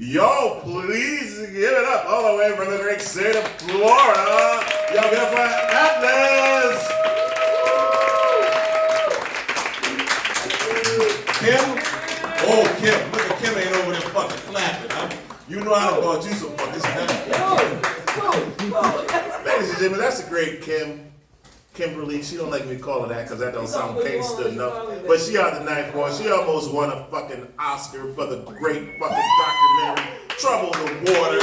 Yo, please give it up all the way from the great state of Florida. Yo, give it up for Atlas. Kim? Oh, Kim. Look at Kim ain't over there fucking clapping, huh? You know how to bought you some fucking stuff. Ladies and gentlemen, that's a great Kim. Kimberly, she don't like me calling that because that don't sound gangster enough. But she out the ninth one. She almost won a fucking Oscar for the great fucking documentary, Trouble in the Water.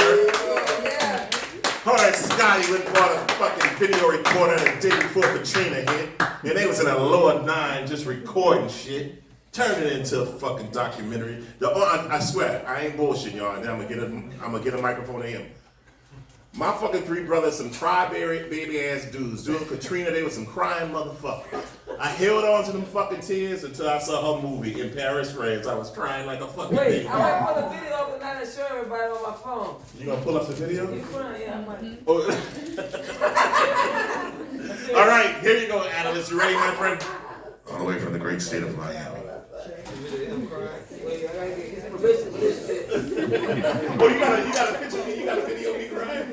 Her and Scotty went and bought a fucking video recorder the day before Katrina hit. And they was in a lower 9 just recording shit. Turned it into a fucking documentary. I swear, I ain't bullshitting y'all. And then I'm gonna get a microphone to him. My fucking 3 brothers, some baby ass dudes. During Katrina, they were some crying motherfuckers. I held on to them fucking tears until I saw her movie in Paris, France. I was crying like a fucking baby. I might put a video up tonight and show everybody on my phone. You gonna pull up the video? You crying? Yeah, I might. Oh. All right, here you go, Atlas. You ready, my friend? All the way from the great state of Miami. Oh, you got a picture of me? You got a video of me crying?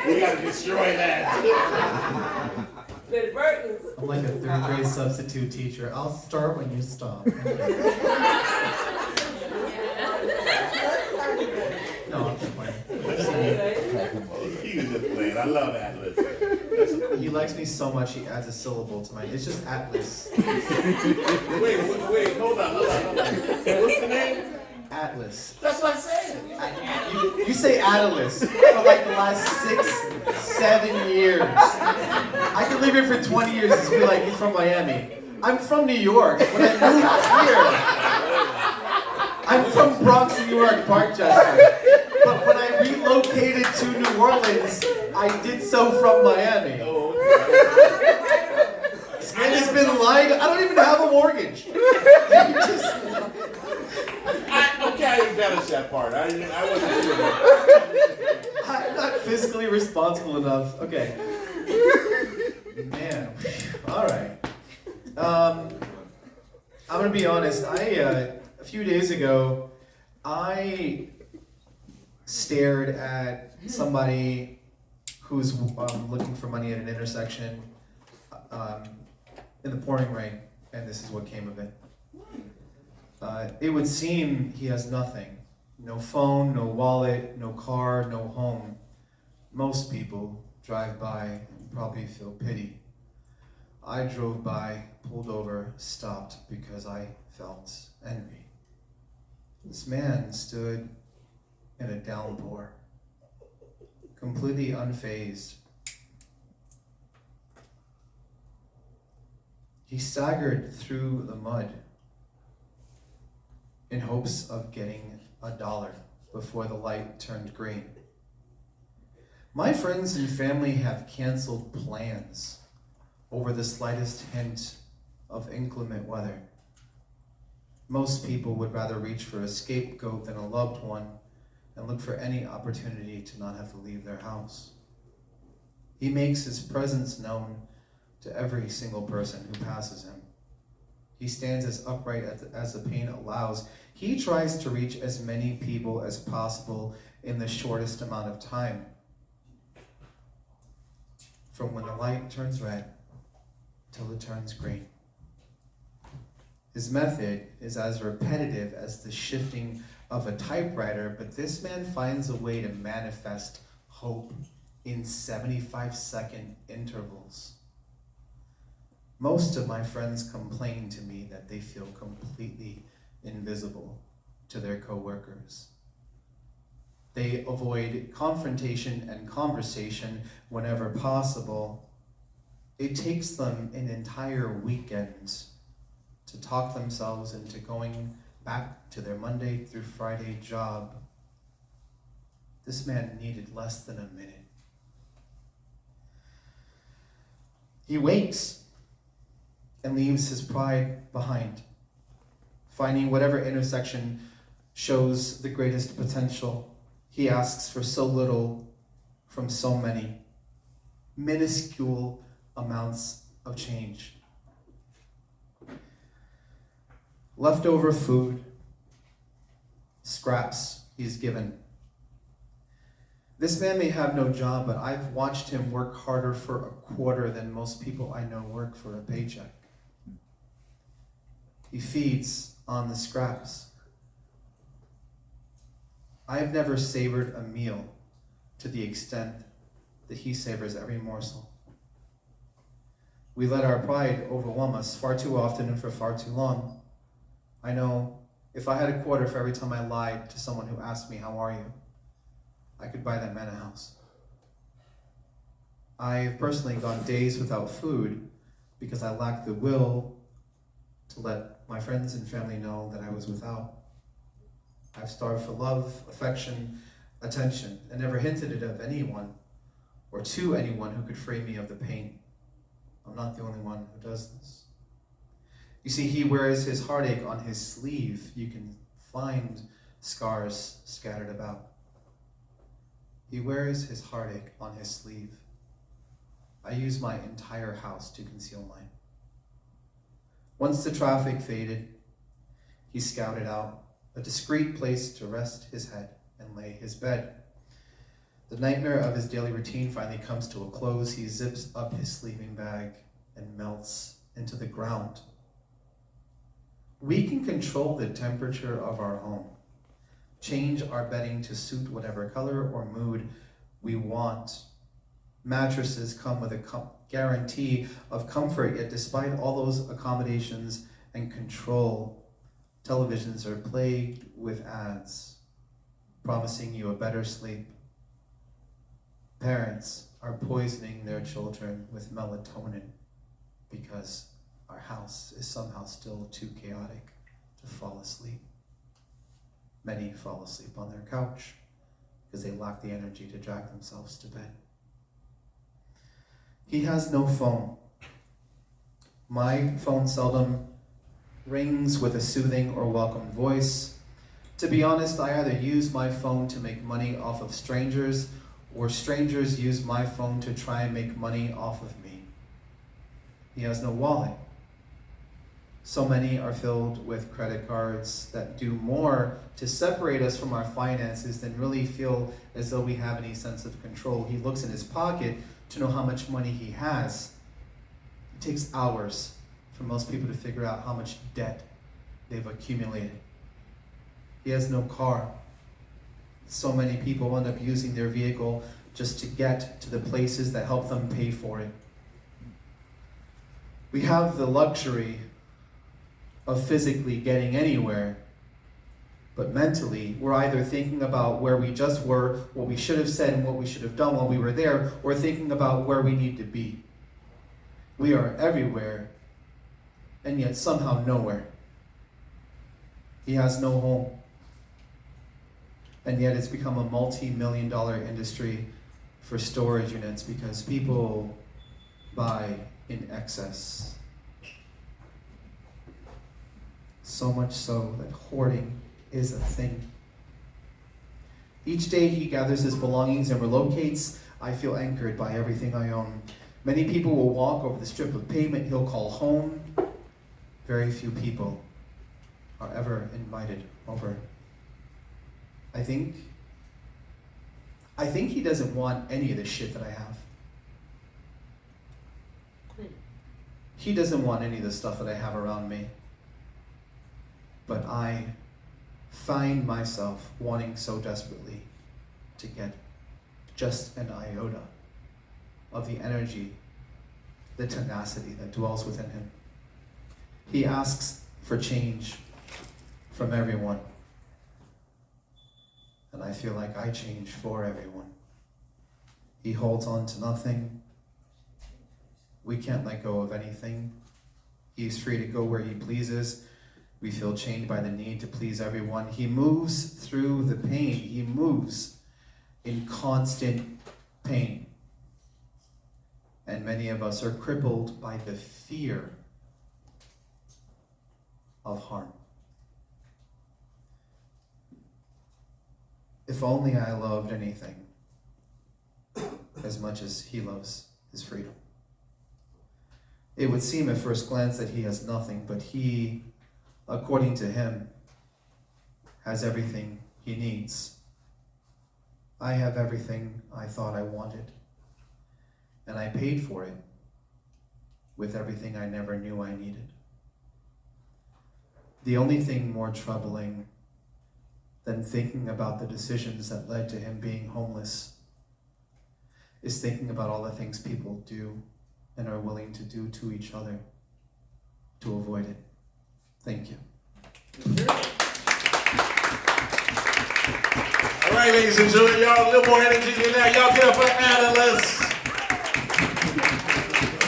We gotta destroy that. I'm like a 3rd grade substitute teacher. I'll start when you stop. No, I'm just playing. He was just playing. I love Atlas. He likes me so much he adds a syllable to mine. It's just Atlas. Wait, hold on. What's the name? Atlas. That's what I said. You say Atlas for like the last 6-7 years. I could live here for 20 years and be like, he's from Miami. I'm from New York. When I moved here, I'm from Bronx, New York, Parkchester. But when I relocated to New Orleans, I did so from Miami. And it's been lying. I don't even have a mortgage. Okay, I embellished that part. I wasn't sure. I'm not fiscally responsible enough. Okay. Man. All right. I'm gonna be honest. A few days ago, I stared at somebody who's looking for money at an intersection in the pouring rain, and this is what came of it. It would seem he has nothing. No phone, no wallet, no car, no home. Most people drive by and probably feel pity. I drove by, pulled over, stopped because I felt envy. This man stood in a downpour, completely unfazed. He staggered through the mud in hopes of getting $1 before the light turned green. My friends and family have canceled plans over the slightest hint of inclement weather. Most people would rather reach for a scapegoat than a loved one and look for any opportunity to not have to leave their house. He makes his presence known to every single person who passes him. He stands as upright as the pain allows. He tries to reach as many people as possible in the shortest amount of time. From when the light turns red till it turns green. His method is as repetitive as the shifting of a typewriter, but this man finds a way to manifest hope in 75-second intervals. Most of my friends complain to me that they feel completely invisible to their coworkers. They avoid confrontation and conversation whenever possible. It takes them an entire weekend to talk themselves into going back to their Monday through Friday job. This man needed less than a minute. He wakes and leaves his pride behind, finding whatever intersection shows the greatest potential. He asks for so little from so many, minuscule amounts of change. Leftover food, scraps he's given. This man may have no job, but I've watched him work harder for a quarter than most people I know work for a paycheck. He feeds on the scraps. I have never savored a meal to the extent that he savors every morsel. We let our pride overwhelm us far too often and for far too long. I know if I had a quarter for every time I lied to someone who asked me, "How are you?" I could buy that man a house. I've personally gone days without food because I lacked the will to let my friends and family know that I was without. I've starved for love, affection, attention, and never hinted it of anyone or to anyone who could free me of the pain. I'm not the only one who does this. You see, he wears his heartache on his sleeve. You can find scars scattered about. He wears his heartache on his sleeve. I use my entire house to conceal mine. Once the traffic faded, he scouted out a discreet place to rest his head and lay his bed. The nightmare of his daily routine finally comes to a close. He zips up his sleeping bag and melts into the ground. We can control the temperature of our home, change our bedding to suit whatever color or mood we want. Mattresses come with a guarantee of comfort, yet despite all those accommodations and control, televisions are plagued with ads promising you a better sleep. Parents are poisoning their children with melatonin because our house is somehow still too chaotic to fall asleep. Many fall asleep on their couch because they lack the energy to drag themselves to bed. He has no phone. My phone seldom rings with a soothing or welcome voice. To be honest, I either use my phone to make money off of strangers, or strangers use my phone to try and make money off of me. He has no wallet. So many are filled with credit cards that do more to separate us from our finances than really feel as though we have any sense of control. He looks in his pocket to know how much money he has. It takes hours for most people to figure out how much debt they've accumulated. He has no car. So many people end up using their vehicle just to get to the places that help them pay for it. We have the luxury of physically getting anywhere, but mentally, we're either thinking about where we just were, what we should have said, and what we should have done while we were there, or thinking about where we need to be. We are everywhere, and yet somehow nowhere. He has no home. And yet it's become a multi-million-dollar industry for storage units because people buy in excess. So much so that hoarding is a thing. Each day he gathers his belongings and relocates. I feel anchored by everything I own. Many people will walk over the strip of pavement he'll call home. Very few people are ever invited over. I think he doesn't want any of the shit that I have. He doesn't want any of the stuff that I have around me. But I find myself wanting so desperately to get just an iota of the energy, the tenacity that dwells within him. He asks for change from everyone. And I feel like I change for everyone. He holds on to nothing. We can't let go of anything. He's free to go where he pleases. We feel chained by the need to please everyone. He moves through the pain. He moves in constant pain. And many of us are crippled by the fear of harm. If only I loved anything as much as he loves his freedom. It would seem at first glance that he has nothing, but he, according to him, has everything he needs. I have everything I thought I wanted, and I paid for it with everything I never knew I needed. The only thing more troubling than thinking about the decisions that led to him being homeless is thinking about all the things people do and are willing to do to each other to avoid it. Thank you. All right, ladies and gentlemen, y'all, a little more energy than that. Y'all get up for Analyst.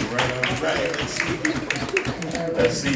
All right. Let's see.